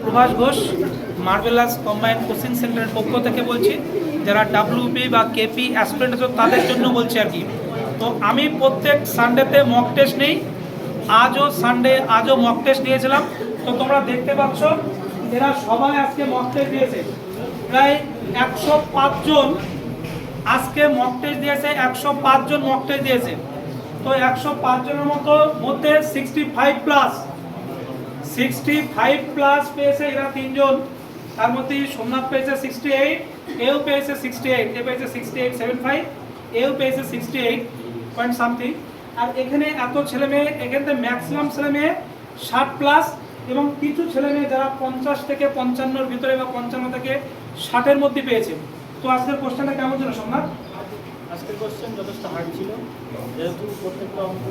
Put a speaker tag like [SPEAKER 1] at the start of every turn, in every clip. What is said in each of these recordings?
[SPEAKER 1] Prabhas Ghosh marvellous combined coaching সেন্টারের পক্ষ থেকে বলছি। যারা ডাব্লিউপি বা কেপি অ্যাসপিরেন্ট আছে তাদের জন্য বলছি আর কি। তো আমি প্রত্যেক সানডেতে মক টেস্ট নিই। আজও মক টেস্ট নিয়েছিলাম। তো তোমরা দেখতে পাচ্ছ এরা সবাই আজকে মক টেস্ট দিয়েছে। প্রায় 105 জন আজকে মক টেস্ট দিয়েছে, 105 জন মক টেস্ট দিয়েছে। তো 105 জনের মধ্যে 65 প্লাস পেয়েছে এরা তিনজন। তার মধ্যে সোমনাথ পেয়েছে 68, এও পেয়েছে 68, এ পেয়েছে 68.75, এও পেয়েছে 68 পয়েন্ট সামথিং। আর এখানে এত ছেলে মেয়ে, এখানে ম্যাক্সিমাম ছেলে মেয়ে 60 প্লাস এবং কিছু ছেলে মেয়ে যারা 50 থেকে 55-র ভিতরে বা 55 থেকে 60-এর মধ্যে পেয়েছে। তো আজকের কোশ্চেনটা কেমন ছিল সোমনাথ?
[SPEAKER 2] আজকের কোশ্চেন যথেষ্ট হার্ড ছিল, যেহেতু প্রত্যেকটা অঙ্ক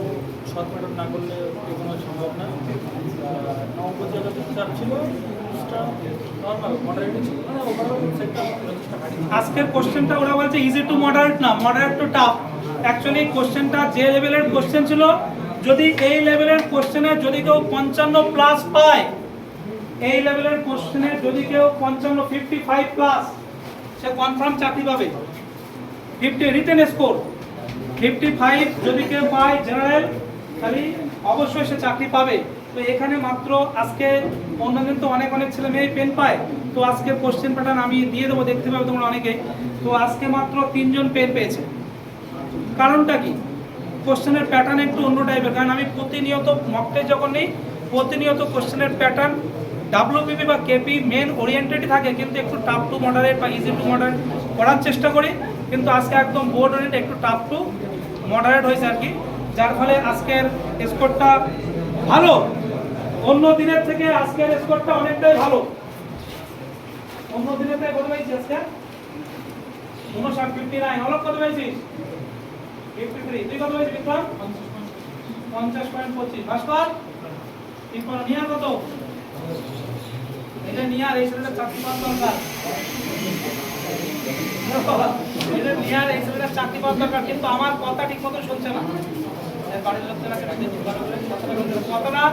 [SPEAKER 2] শর্ট প্যাটার্ন না করলে এগোনো সম্ভব না। অঙ্ক যথেষ্ট চাপ ছিল, নর্মাল মডারেট ছিল, ওভারঅল সেটটা যথেষ্ট হার্ড।
[SPEAKER 1] আজকের কোশ্চেনটা ওরা বলছে ইজি টু মডারেট না, মডারেট টু টাফ। অ্যাকচুয়ালি কোশ্চেনটা যে লেভেলের কোশ্চেন ছিল, যদি এই লেভেলের কোশ্চেনে যদি কেউ 55 প্লাস পায়, এই লেভেলের কোশ্চেনে যদি কেউ 55 প্লাস, সে কনফার্ম চাকরি পাবে। 50 রিটেন স্কোর 55 যদি কেউ পায় জেনারেল, তাহলে অবশ্যই সে চাকরি পাবে। তো এখানে মাত্র আজকে, অন্যদিন তো অনেক ছেলে মেয়ে পেন পায়। তো আজকে কোশ্চেন প্যাটার্ন আমি দিয়ে দেবো, দেখতে পাবে তোমরা অনেকে। তো আজকে মাত্র 3 জন পেন পেয়েছে। কারণটা কি? কোশ্চেনের প্যাটার্ন একটু অন্য টাইপের। কারণ আমি প্রতিনিয়ত মক টেস্ট যখন নিই, প্রতিনিয়ত কোশ্চেনের প্যাটার্ন ডাব্লিউবিপি বা কেপি মেন ওরিয়েন্টেড থাকে, কিন্তু একটু টাফ টু মডারেট বা ইজি টু মডারেট করার চেষ্টা করি। কিন্তু আজকে একদম বোর্ড ওরিয়েন্টেড, একটু টাফ টু মডারেট হয়েছে আর কি, যার ফলে আজকের স্কোরটা ভালো। অন্য দিনের থেকে আজকের স্কোরটা অনেকটাই ভালো। অন্য দিনের থেকে কত পাইছি আজকে? 59, অলক কত পাইছিস? 53। তুই কত পাইছিস বিক্রম? 50.25। ভাস্কর নিয়া কত? এটা নিয়ার এই ছেলেটা চাকরি পাওয়ার দরকার। এটা নিয়ার এই ছেলেটা চাকরি পাওয়ার দরকার, কিন্তু আমার কথা ঠিক মতো শুনছে না। বাড়ির লোকজনরা কথাটা,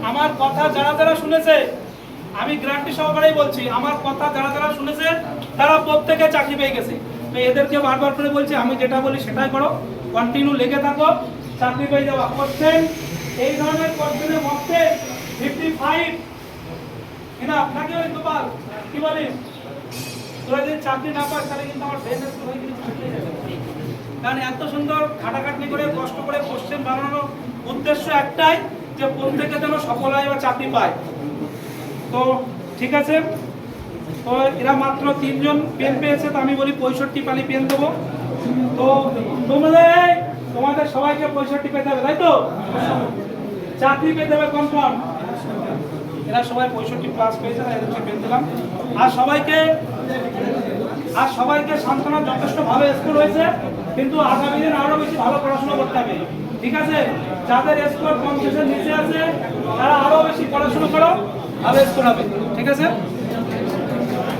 [SPEAKER 1] আমার কথা যারা যারা শুনেছে, আমি গ্যারান্টি সহকারেই বলছি, আমার কথা যারা যারা শুনেছে তারা প্রত্যেকে চাকরি পেয়ে গেছে। তো এদেরকে বারবার করে বলছি, আমি যেটা বলি সেটাই করো, কন্টিনিউ লেগে থাকো, চাকরি পেয়ে যাওয়া। কোশ্চেন এই ধরনের কোশ্চেনের মধ্যে 55 এনা আপনাকে ওই গোপাল কি বলিস, তোরা যদি চাকরি না পাস তাহলে কিন্তু আমার ব্রেন স্কুল হয়ে কিন্তু চাকরি যাবে। কারণ এত সুন্দর খাটাখাটনি করে কষ্ট করে কোশ্চেন বানানোর উদ্দেশ্য একটাই, যে প্রত্যেকে যেন সফল হয় বা চাকরি পায়। তো ঠিক আছে, তো এরা মাত্র 3 জন পেন পেয়েছে। তো আমি বলি 65 পালি পেন দেবো। তো তোমাদের সবাইকে 65 পেতে হবে, তাই তো? চাকরি পেতে হবে কনফার্ম। এরা সবাই 65 প্লাস পেয়েছে, এদেরকে পেন দিলাম। আর সবাইকে সান্ত্বনা, যথেষ্ট ভালো স্কোর হয়েছে, কিন্তু আগামী দিন আরো বেশি ভালো পড়াশোনা করতে হবে, ঠিক আছে? যাদের স্কোর 50-এর নিচে আছে তারা আরো বেশি পড়াশোনা করো, ভালো স্কোর হবে, ঠিক আছে?